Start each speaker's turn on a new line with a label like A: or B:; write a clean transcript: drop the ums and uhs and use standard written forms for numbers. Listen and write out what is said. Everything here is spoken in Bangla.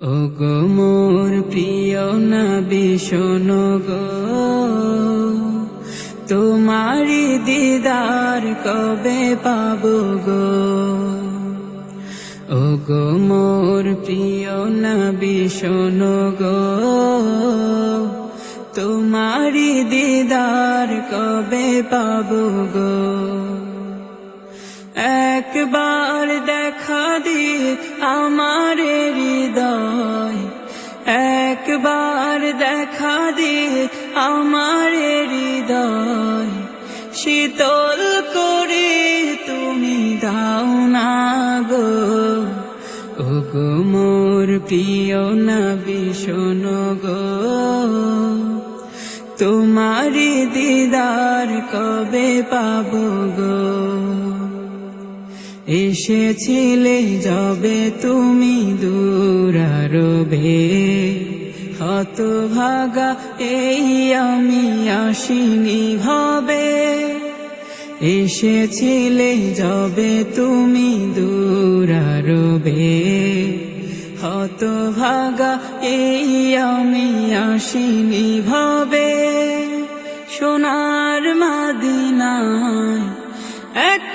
A: ওগো মোর প্রিয় নবী শোনো গো, তোমারি দিদার কবে পাবো গো। ওগো মোর প্রিয় নবী শোনো গো, তোমারি দিদার কবে পাবো গো। একবার দেখা দিয়ে আমার হৃদয়, একবার দেখা দিয়ে আমার হৃদয় শীতল করে তুমি দাও না গো। ওগো মোর প্রিয় নবী শোনো গো, তোমারি দিদার কবে পাবো গো। এসেছিলে যবে তুমি দূরারবে, হতভাগা এই আমি আসিনি ভবে। এসেছিলে যবে তুমি দূরারবে, হতভাগা এই আমি আসিনি ভবে। সোনার মদিনায় এক